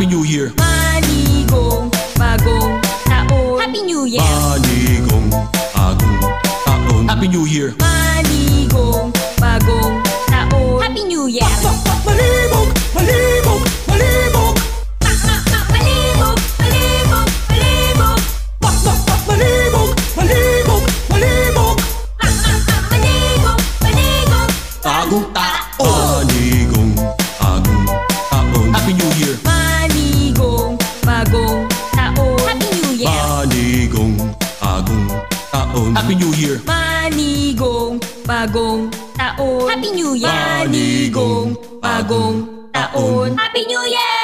New Year. Manigong bagong taon. Happy New Year. Manigong bagong taon. Happy New Year. Manigong bagong taon. Happy New Year. Malibog, malibog, malibog. Malibog, malibog, malibog. Malibog, malibog, malibog. Malibog, malibog. Bagong taon. Manigong bagong taon. Happy New Year. Manigong bagong taon. Happy New Year. Manigong bagong taon. Happy New Year. Manigong bagong taon. Happy New Year. Manigong bagong taon. Happy New Year.